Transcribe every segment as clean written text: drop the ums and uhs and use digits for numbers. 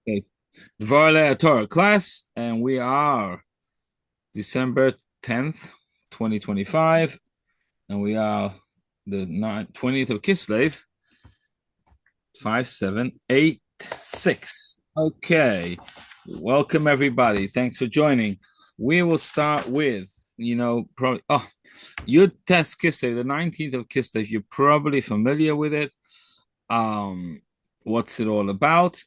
Okay, Devorah Leah Torah class, and we are December 10th, 2025, and we are the 20th of Kislev, 5786. Okay, welcome everybody. Thanks for joining. We will start with, probably, Yud Tes Kislev, the 19th of Kislev. You're probably familiar with it. Um, what's it all about?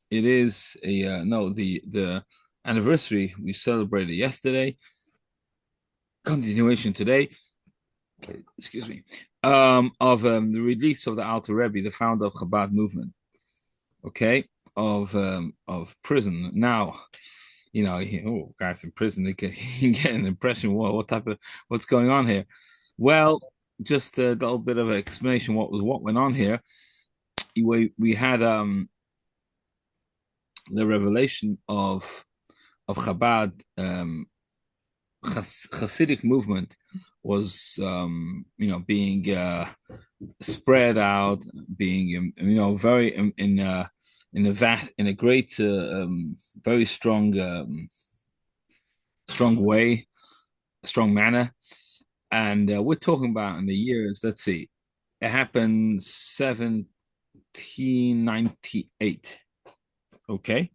It is a no the anniversary we celebrated yesterday. Continuation today. Excuse me. Of the release of the Alter Rebbe, the founder of Chabad movement. Okay, of prison. Now, guys in prison, they can you get an impression what type of what's going on here. Well, just a little bit of an explanation what went on here. We had the revelation of Chabad Hasidic movement was being spread out, being very in a great very strong way, strong manner, and we're talking about in the years. Let's see, it happened 1798. Okay,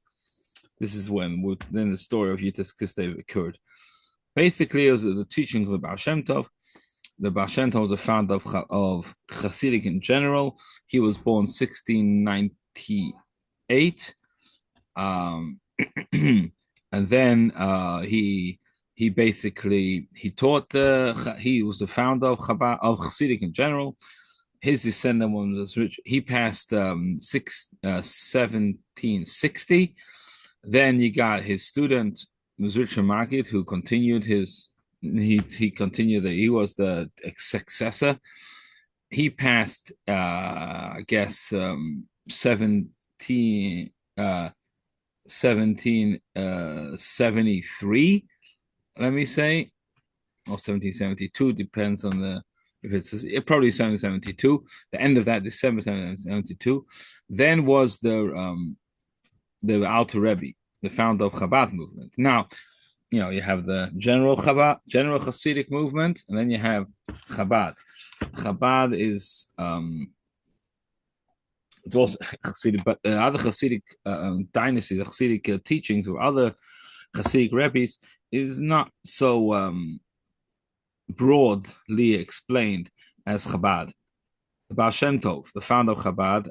this is when then the story of Yitzchak Kislev occurred. Basically, it was the teachings of the Baal Shem Tov. The Baal Shem Tov was a founder of Hasidic in general. He was born 1698, and then he basically he taught. He was the founder of Chabad of Hasidic in general. His descendant was rich. He passed 1760. Then you got his student Neshamah, who continued his he continued that he was the successor. He passed I guess 1773, let me say, or 1772, depends on the if it's probably 1772. The end of that December 1772. Then was the Alter Rebbe, the founder of Chabad movement. Now, you have the general Chabad, general Hasidic movement, and then you have Chabad. Chabad is it's also Hasidic, but the other Hasidic dynasties, Hasidic teachings or other Hasidic rabbis is not so broadly explained as Chabad. The Baal Shem Tov, the founder of Chabad,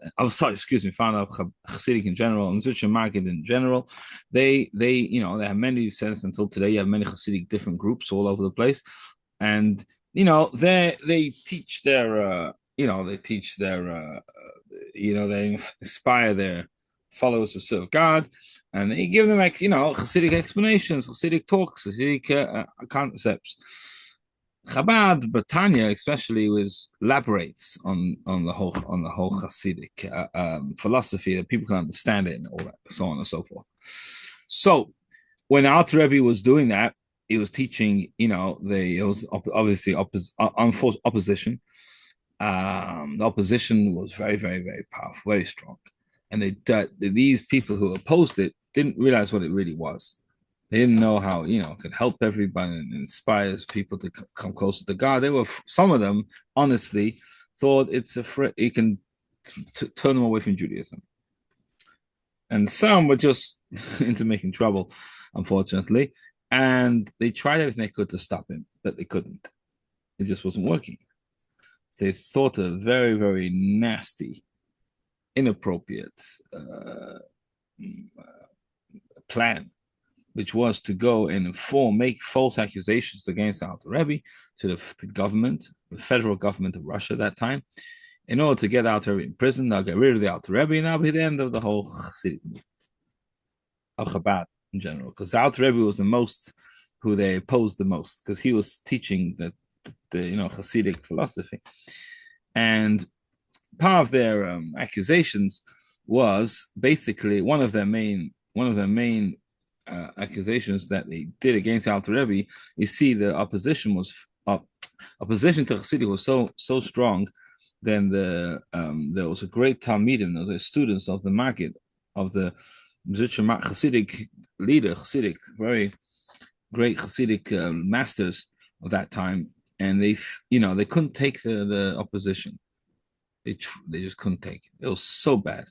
founder of Hasidic in general, and Neshamah in general, they have many descendants until today. You have many Hasidic different groups all over the place, and they teach their they inspire their followers to serve God, and they give them Hasidic explanations, Hasidic talks, Hasidic concepts. Chabad, Britannia especially, elaborates on the whole Hasidic philosophy that people can understand it and all that, so on and so forth. So when Alter Rebbe was doing that, he was teaching. It was obviously opposition. The opposition was very, very, very powerful, very strong, and these people who opposed it didn't realize what it really was. They didn't know how it could help everybody and inspires people to come closer to God. Some of them honestly thought it can turn them away from Judaism, and some were just into making trouble, unfortunately. And they tried everything they could to stop him, but they couldn't. It just wasn't working. So they thought a very, very nasty, inappropriate plan, which was to go and make false accusations against Alter Rebbe to the government, the federal government of Russia at that time, in order to get Alter Rebbe in prison. They'll get rid of the Alter Rebbe, and that'll be the end of the whole Hasidic movement of Chabad in general. Because Alter Rebbe was the most who they opposed the most, because he was teaching the Hasidic philosophy, and part of their accusations was basically one of their main accusations that they did against Alter Rebbe. You see, the opposition to Hasidic was so strong. Then there was a great Talmidim, the students of the Maggid Hasidic leader, very great Hasidic masters of that time, and they couldn't take the opposition. They just couldn't take it. It was so bad.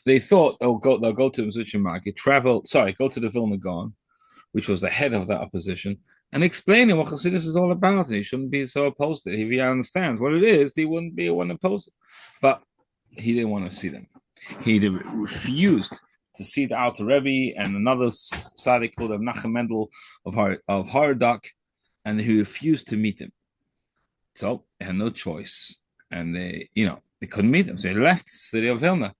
They thought they'll go to Mzucha go to the Vilna Gaon, which was the head of that opposition, and explain him what Hasidus is all about. And he shouldn't be so opposed to it. If he understands what it is, he wouldn't be one opposed. But he didn't want to see them. He refused to see the Alter Rebbe and another tzaddik called Menachem Mendel of Hardok, and he refused to meet them. So they had no choice, and they couldn't meet them. So they left the city of Vilna,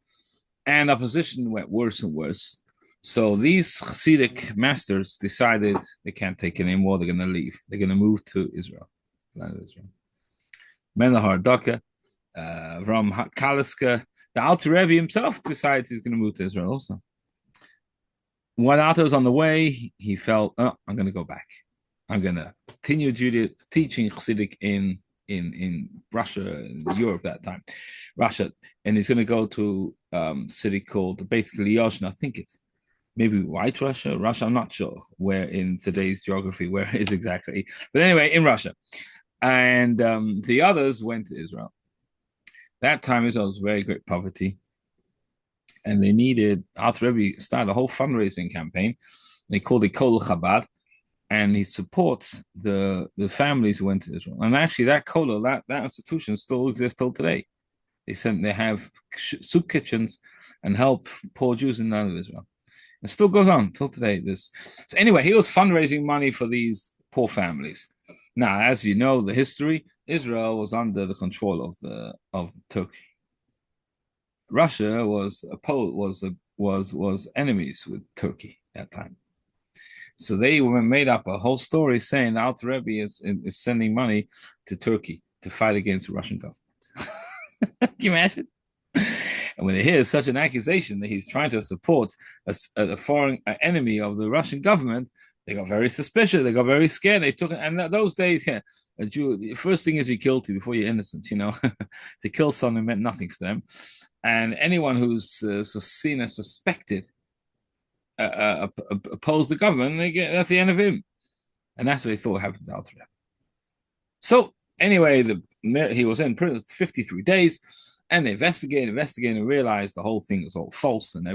and opposition went worse and worse. So these Hasidic masters decided they can't take it anymore. They're going to leave. They're going to move to Israel, land of Israel. Menachem Hardok, Ram Kaliska. The Alter Rebbe himself decided he's going to move to Israel also. When Alter was on the way, he felt, I'm going to go back. I'm going to continue teaching Hasidic in Russia, in Europe at that time, Russia, and he's going to go to a city called basically Yozhna. I think it's maybe White Russia, I'm not sure where in today's geography where it is exactly, but anyway, in Russia. And the others went to Israel. That time Israel was very great poverty, and they needed, Alter Rebbe started a whole fundraising campaign. They called it Kol Chabad, and he supports the families who went to Israel. And actually, that Kol, that institution still exists till today. They have soup kitchens and help poor Jews in land of Israel. It still goes on till today. So anyway, he was fundraising money for these poor families. Now, as you know, the history, Israel was under the control of Turkey. Russia was enemies with Turkey at that time. So they made up a whole story saying the Alter Rebbe is sending money to Turkey to fight against the Russian government. Can you imagine? And when they hear such an accusation that he's trying to support a foreign enemy of the Russian government, they got very suspicious. They got very scared. They took it. And those days, a Jew, the first thing is you kill before you're innocent, To kill someone meant nothing for them. And anyone who's seen as suspected oppose the government, that's the end of him. And that's what they thought happened to Alter Rebbe. So anyway, he was in prison 53 days, and they investigated and realized the whole thing is all false, and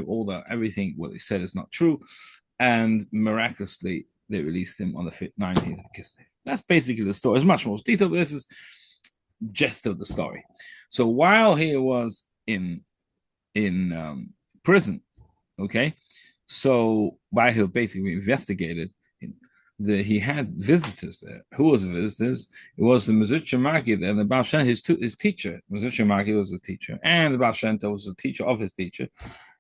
everything what they said is not true. And miraculously, they released him on the 19th of Kislev. That's basically the story. It's much more detailed, but this is gist of the story. So while he was in prison, okay, so while he basically investigated, he had visitors there. Who was the visitors? It was the Mzucha Magid and the Baal Shem, his teacher. Mzucha Magid was his teacher, and the Baal Shem was the teacher of his teacher.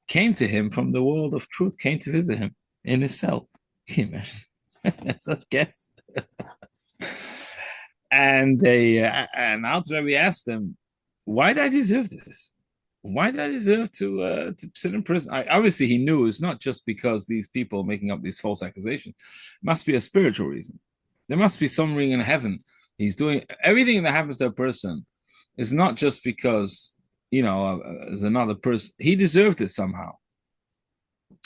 Came to him from the world of truth. Came to visit him in his cell. Can you imagine? That's a guess. And Alter Rebbe asked them, "Why did I deserve this? Why did I deserve to sit in prison?" Obviously, he knew it's not just because these people making up these false accusations. It must be a spiritual reason. There must be some ring in heaven. He's doing everything that happens to a person is not just because there's another person. He deserved it somehow.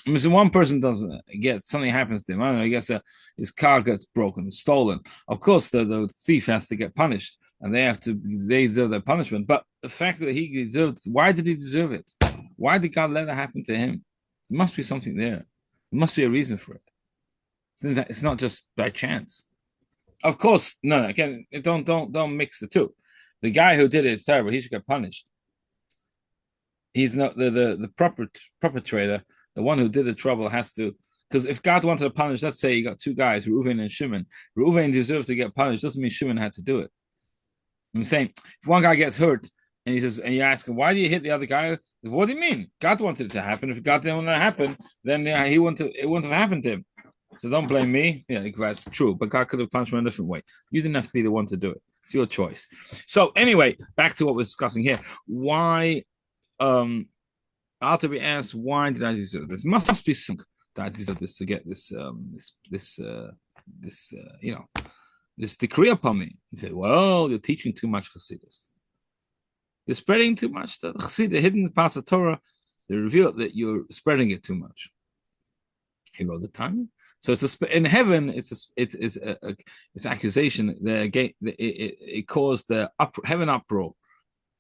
I mean, so one person doesn't get something happens to him. I don't know. He gets his car gets broken, stolen. Of course, the thief has to get punished, and they deserve their punishment. But the fact that he deserved, why did he deserve it? Why did God let it happen to him? There must be something there. There must be a reason for it. It's not just by chance. Of course, no. Again, don't mix the two. The guy who did it is terrible. He should get punished. He's not the perpetrator. The one who did the trouble has to, because if God wanted to punish, let's say you got two guys, Reuven and Shimon. Reuven deserves to get punished. Doesn't mean Shimon had to do it. I'm saying if one guy gets hurt and he says, and you ask him, why do you hit the other guy? Says, what do you mean? God wanted it to happen. If God didn't want it to happen, then it wouldn't have happened to him. So don't blame me. Yeah, that's true. But God could have punished him in a different way. You didn't have to be the one to do it. It's your choice. So anyway, back to what we're discussing here. Why Alter Rebbe asked, why did I deserve this? Must be something that I deserve this to get this decree upon me. He said, well, you're teaching too much Chassidus. You're spreading too much the Chassidus, hidden parts of Torah. They revealed that you're spreading it too much. He wrote the Tanya. So in heaven, it's accusation. It caused the heaven uproar,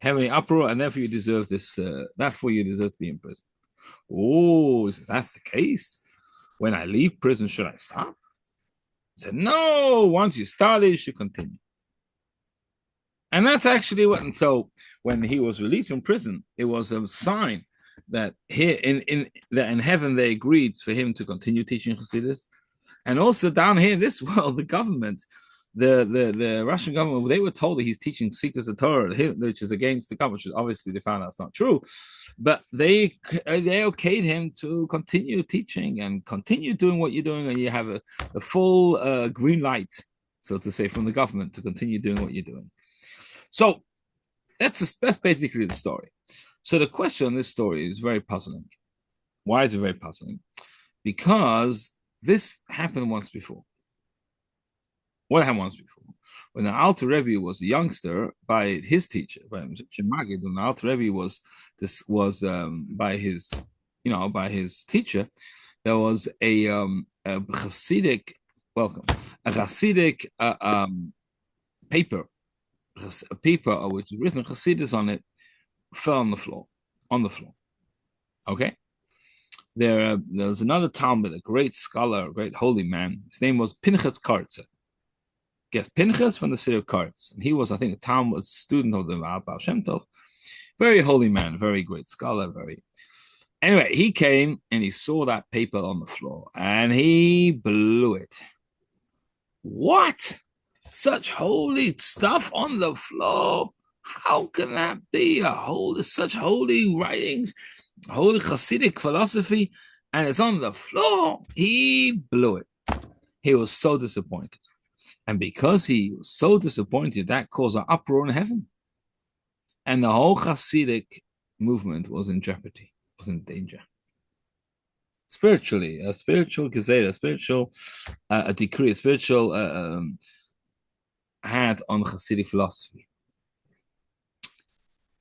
heavenly uproar, and therefore you deserve this. Therefore you deserve to be in prison. Oh, that's the case. When I leave prison, should I stop? He said, no. Once you started, you should continue. And that's actually what. And so when he was released from prison, it was a sign that here in heaven they agreed for him to continue teaching Hasidus, and also down here in this world, the government, the Russian government, they were told that he's teaching secrets of Torah, which is against the government. Which obviously they found out it's not true, but they okayed him to continue teaching and continue doing what you're doing, and you have a full green light, so to say, from the government to continue doing what you're doing. So that's basically the story. So the question on this story is very puzzling. Why is it very puzzling? Because this happened once before. What happened once before? When the Alter Rebbe was a youngster, by his teacher, by Shemagid, when the Alter Rebbe was by his teacher, there was a Hasidic paper, a paper which was written Hasidus on it, fell on the floor. Okay. There was another Talmud, a great scholar, a great holy man. His name was Pinchas Kartzer. Yes, Pinchas from the city of Kartz. And he was, I think, a Talmud student of the Baal Shem Tov. Very holy man, very great scholar, Anyway, he came and he saw that paper on the floor and he blew it. What? Such holy stuff on the floor? How can that be? Such holy writings, holy Hasidic philosophy, and it's on the floor. He blew it. He was so disappointed. And because he was so disappointed, that caused an uproar in heaven. And the whole Hasidic movement was in jeopardy, was in danger. Spiritually, a spiritual gezerah, a decree, a spiritual had on Hasidic philosophy.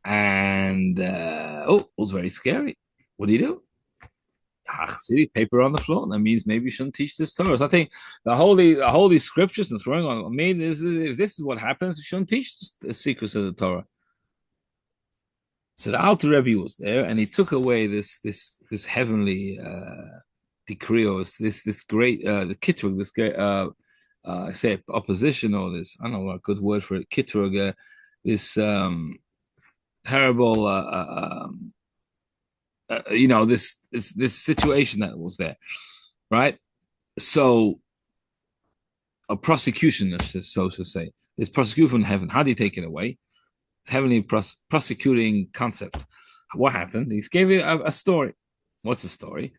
And it was very scary. What do you do? Hasidic paper on the floor. That means maybe you shouldn't teach this Torah. So I think the holy scriptures and throwing on me. If this is what happens, you shouldn't teach the secrets of the Torah. So the Alter Rebbe was there, and he took away this heavenly decree, or this great the kitrug, this great say opposition, or this, I don't know what a good word for it, kitrug, this terrible this situation that was there, right? So a prosecution, so to say, this prosecution from heaven. How do you take it away? It's heavenly prosecuting concept. What happened? He gave you a story. What's the story?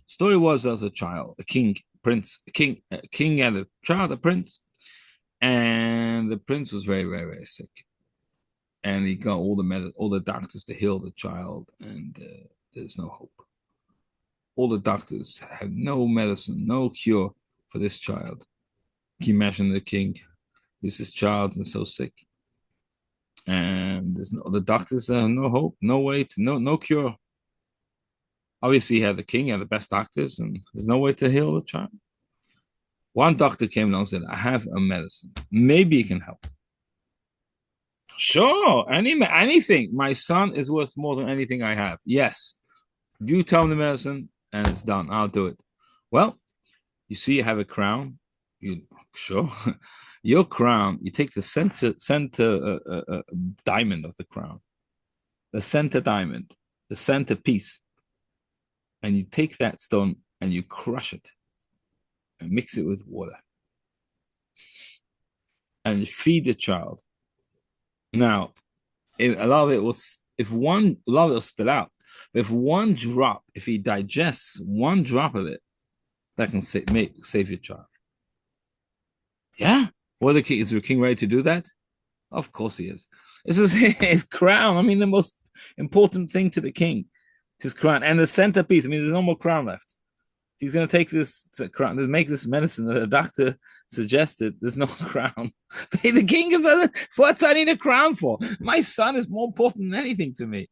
The story was, there was a child, a king had a child, a prince, and the prince was very, very, very sick, and he got all the doctors to heal the child, and there's no hope. All the doctors have no medicine, no cure for this child. Can you imagine the king? This child is so sick, and the doctors have no hope, no way to no cure. Obviously, the king had the best doctors, and there's no way to heal the child. One doctor came along and said, "I have a medicine. Maybe it can help." Sure, anything. My son is worth more than anything I have. Yes, you tell him the medicine, and it's done. I'll do it. Well, you see, you have a crown. Sure. Your crown, you take the center diamond of the crown, the center diamond, the center piece, and you take that stone and you crush it and mix it with water and you feed the child. Now, a lot of it will spill out. If he digests one drop of it, that can save your child. Yeah. Well, is the king ready to do that? Of course he is. This is his crown. I mean, the most important thing to the king, his crown, and the centerpiece. I mean, there's no more crown left. He's going to take this crown, make this medicine that the doctor suggested. There's no crown. The king is, what's I need a crown for? My son is more important than anything to me.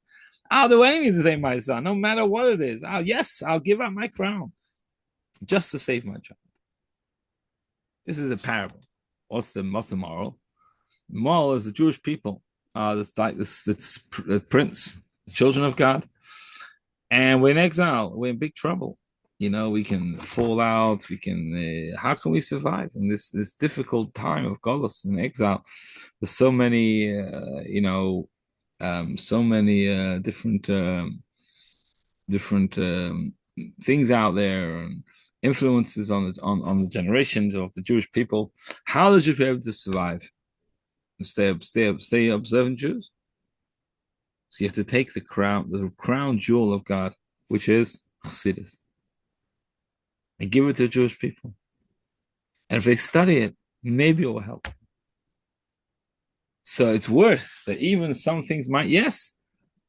I'll do anything to save my son, no matter what it is. I'll give up my crown just to save my child. This is a parable. What's the moral? The moral is the Jewish people are the prince, the children of God, and we're in exile. We're in big trouble. We can fall out. We can. How can we survive in this difficult time of Golus and exile? There's so many, so many different things out there and influences on the generations of the Jewish people. How are the Jews be able to survive and stay observant Jews? So you have to take the crown jewel of God, which is Chassidus, and give it to the Jewish people. And if they study it, maybe it will help. So it's worth that even some things might, yes,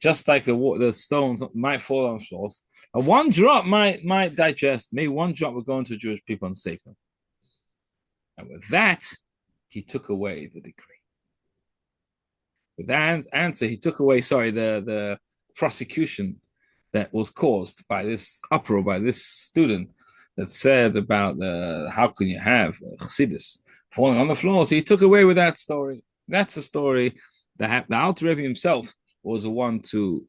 just like the stones might fall on shores. And one drop might digest. Maybe one drop will go into Jewish people and save them. And with that, he took away the decree. With that answer, he took away, the prosecution that was caused by this uproar by this student that said about how can you have Chassidus falling on the floor. So he took away with that story. That's a story that the Alter Rebbe himself was the one to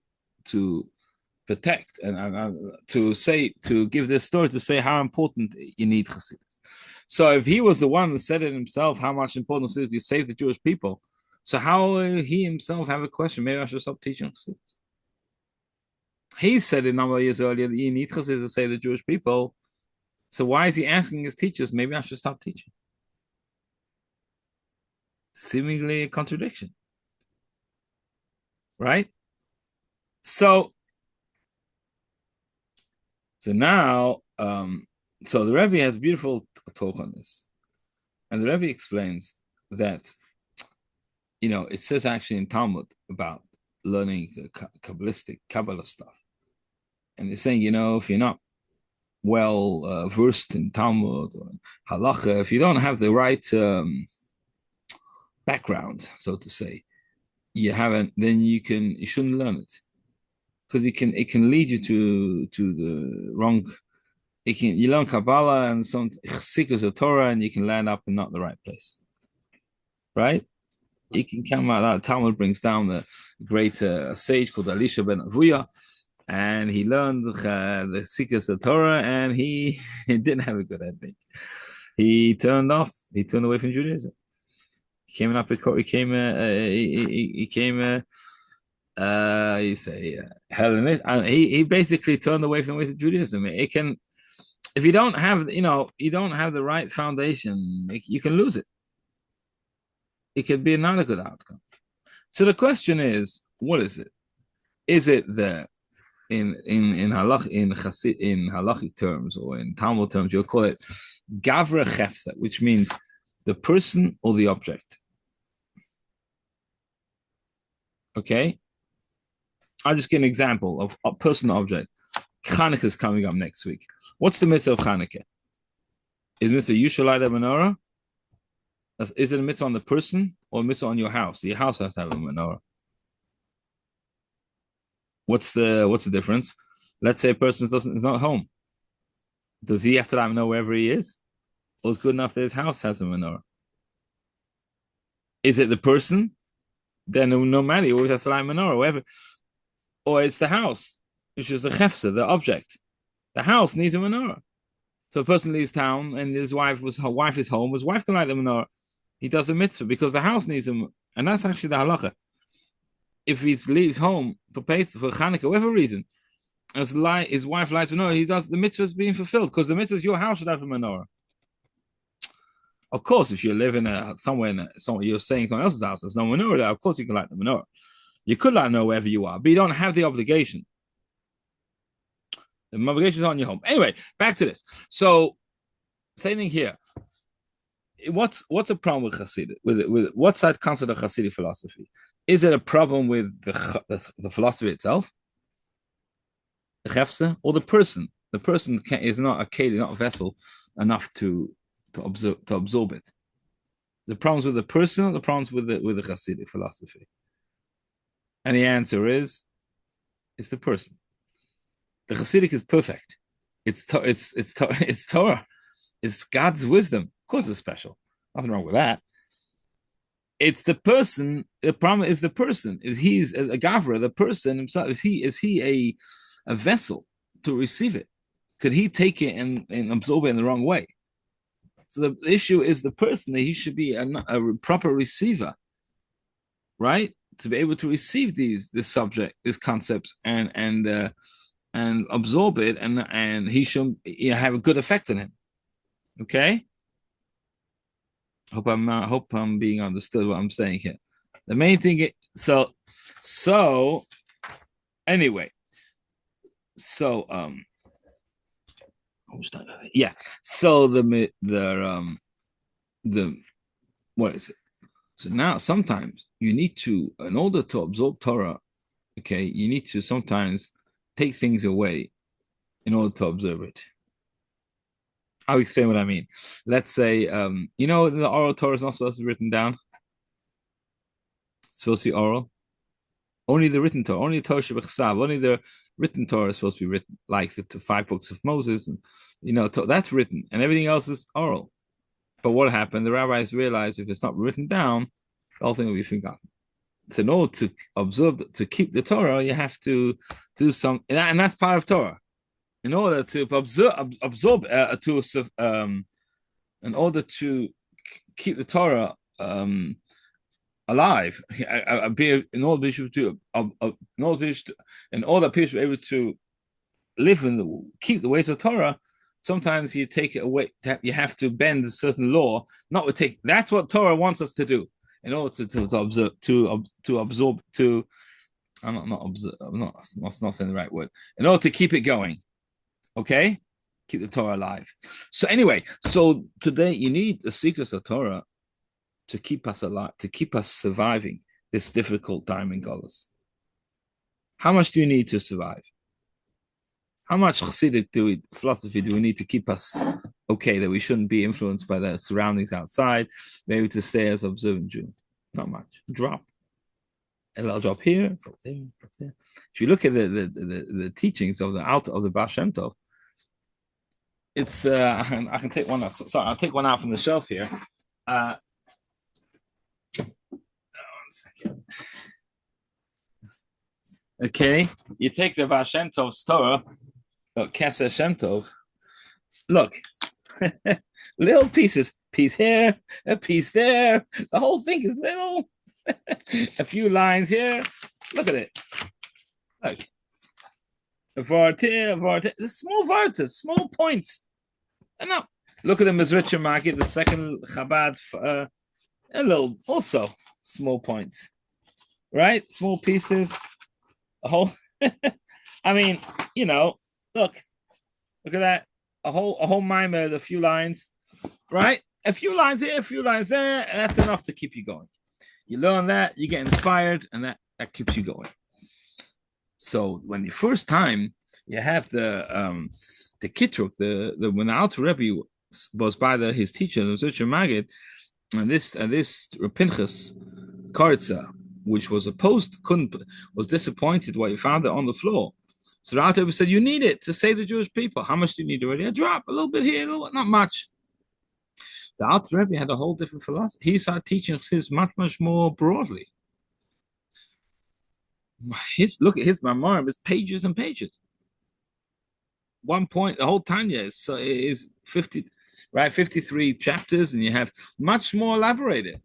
protect and to give this story to say how important you need Chassidus. So if he was the one that said it himself, how much important it is to save the Jewish people, so how will he himself have a question? Maybe I should stop teaching Chassidus. He said it a number of years earlier that you need Chassidus to save the Jewish people. So why is he asking his teachers, maybe I should stop teaching? Seemingly a contradiction. Right? So now, so the Rebbe has a beautiful talk on this. And the Rebbe explains that, it says actually in Talmud about learning the Kabbalistic Kabbalah stuff. And it's saying, if you're not well versed in Talmud or Halacha, if you don't have the right background, so to say, then you shouldn't learn it. Because it can lead you to the wrong. You learn Kabbalah and some seekers of Torah, and you can land up in not the right place, right? You can come out. Talmud brings down the great sage called Elisha ben Avuya, and he learned the seekers of Torah, and he didn't have a good ending. He turned away from Judaism. He came up. He came. Hellenist. He basically turned away from the way to Judaism. It can, if you don't have, you don't have the right foundation, you can lose it. It could be not a good outcome. So the question is, what is it? Is it that in halachic terms or in Talmud terms, you'll call it gavra chefsa, which means the person or the object. Okay, I'll just give an example of a person object. Chanukah is coming up next week. What's the mitzvah of Chanukah? Is mitzvah you shall light the menorah? Is it a mitzvah on the person or a mitzvah on your house? Your house has to have a menorah. What's the difference? Let's say a person is not home. Does he have to light a menorah wherever he is? Or is it good enough that his house has a menorah? Is it the person? Then no matter, he always has to light a menorah, wherever. Or it's the house, which is the chefsa, the object. The house needs a menorah. So a person leaves town and her wife is home. His wife can light the menorah. He does a mitzvah because the house needs him, and that's actually the halacha. If he leaves home for Pesach, for Chanukah, whatever reason, his wife lights menorah, he does the mitzvah is being fulfilled because the mitzvah is your house should have a menorah. Of course, if you live somewhere you're saying someone else's house, there's no menorah there. Of course, you can light the menorah. You could light menorah wherever you are, but you don't have the obligation. The obligation is on your home. Anyway, back to this. So, same thing here. What's a problem with Hasidic? With what's that concept of Hasidic philosophy? Is it a problem with the philosophy itself, the chefsa, or the person? The person is not a keli, not a vessel enough to absorb it. The problems with the person, or the problems with the Hasidic philosophy. And the answer is It's the person. The Hasidic is perfect. It's Torah. It's God's wisdom. Of course, it's special. Nothing wrong with that. It's the person. The problem is the person. Is he's a gavra? The person himself. Is he a vessel to receive it? Could he take it and absorb it in the wrong way? So the issue is the person, that he should be a proper receiver, right? To be able to receive this subject, these concepts, and absorb it, and he should have a good effect on him. Okay. Hope I'm being understood what I'm saying here. The main thing is, so anyway, so yeah. So the what is it? So now sometimes you need to, in order to absorb Torah, okay, you need to sometimes take things away in order to observe it. I'll explain what I mean. Let's say, the oral Torah is not supposed to be written down. It's supposed to be oral. Only the written Torah, only the Torah Shebechsav, only the written Torah is supposed to be written, like the 5 books of Moses, and that's written, and everything else is oral. But what happened? The rabbis realized if it's not written down, the whole thing will be forgotten. So in order to observe, to keep the Torah, you have to do some, and that's part of Torah. In order to absorb, in order to keep the Torah alive, in order that people should be able to live and keep the ways of Torah, sometimes you take it away. You have to bend a certain law. That's what Torah wants us to do in order to absorb. I'm not saying the right word. In order to keep it going, okay, keep the Torah alive. So anyway, so today you need the secrets of Torah to keep us alive, to keep us surviving this difficult time in Golus. How much do you need to survive? How much Chassidic philosophy do we need to keep us okay, that we shouldn't be influenced by the surroundings outside, maybe to stay as observant Jew? Not much. Drop. A little drop here, drop there, drop there. If you look at the teachings of the Baal Shem Tov, it's I can take one out. Sorry, I'll take one out from the shelf here. One second. Okay, you take the Baal Shem Tov's Torah, Kesser Shem Tov. Look, little pieces, piece here, a piece there. The whole thing is little. A few lines here. Look at it. Look. A vart here, a vart here. The small vartas, small points. Enough. Look at the Mizritcha Market, the second Chabad, a little, also small points. Right? Small pieces. A whole. I mean, look at that. A whole mimer, a few lines, right? A few lines here, a few lines there, and that's enough to keep you going. You learn that, you get inspired, and that keeps you going. So when the first time you have the Kitruk, when the Alter Rebbe was by his teacher, the Zutcher Magid, and this Pinchas Karitza, which was was disappointed what he found it on the floor. So the Alter Rebbe said, you need it to save the Jewish people. How much do you need already? A drop, a little bit here, not much. The Alter Rebbe had a whole different philosophy. He started teaching his much more broadly. Look at his Mamorim, it's pages and pages. One point, the whole Tanya is 53 chapters, and you have much more elaborated.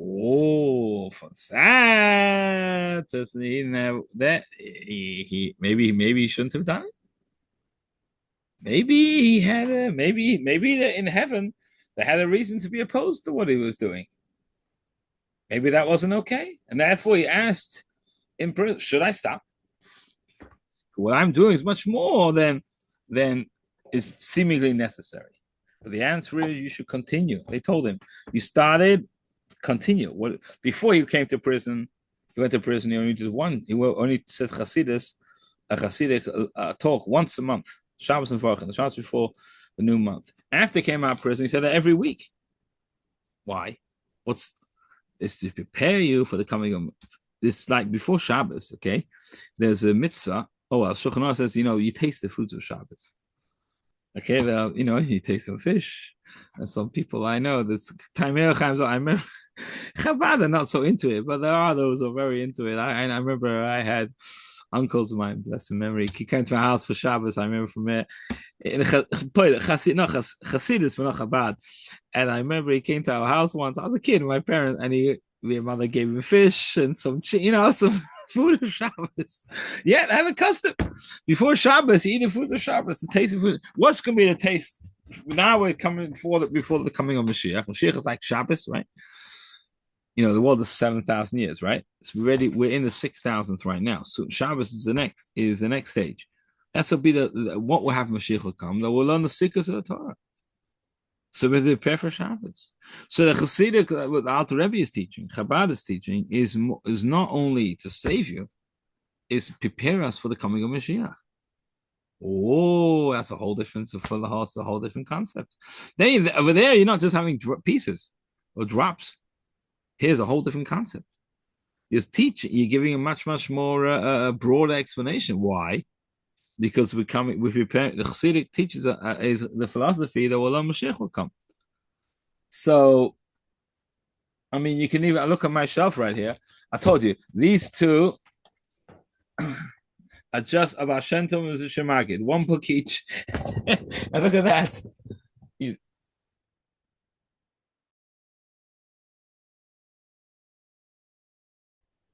Oh, for that, maybe he shouldn't have done it. Maybe he had maybe in heaven they had a reason to be opposed to what he was doing. Maybe that wasn't okay, and therefore he asked in prison, "Should I stop? What I'm doing is much more than is seemingly necessary." But the answer is, you should continue. They told him, "You started, continue." What before you came to prison, he went to prison. He only did one. He only said Chassidic talk once a month. Shabbos and Varchan, the Shabbos before the new month. After he came out of prison, he said it every week. Why? It's to prepare you for the coming of This like before Shabbos, okay? There's a mitzvah. Oh well, Shulchan Aruch says, you taste the foods of Shabbos. Okay, well, you taste some fish. And some people I know, this time I remember Chabad are not so into it, but there are those who are very into it. I remember I had uncles of mine, bless his memory. He came to my house for Shabbos. I remember from it in Chasidus, but not Chabad. And I remember he came to our house once. I was a kid, my parents, and my mother gave him fish and some food of Shabbos. Yeah, they have a custom. Before Shabbos, you eat the food of Shabbos, the taste of food. What's going to be the taste? Now we're coming before the coming of Mashiach. Mashiach is like Shabbos, right? The world is 7,000 years, right? So we're in the 6,000th right now. So Shabbos is the next stage. That's will be what will happen. Mashiach will come. That we'll learn the secrets of the Torah. So we prepare for Shabbos. So the Hasidic, what the Alter Rebbe is teaching, Chabad is teaching, is not only to save you, is prepare us for the coming of Mashiach. Oh, that's a whole different for the house, a whole different concept. Over there, you're not just having pieces or drops. Here's a whole different concept. You're giving a much, much more broader explanation. Why? Because we prepare. The Hasidic teaches is the philosophy that Olam Mashiach will come. So, I mean, you can even look at my shelf right here. I told you these two are just about Shentum and Shemagid, one book each. And look at that.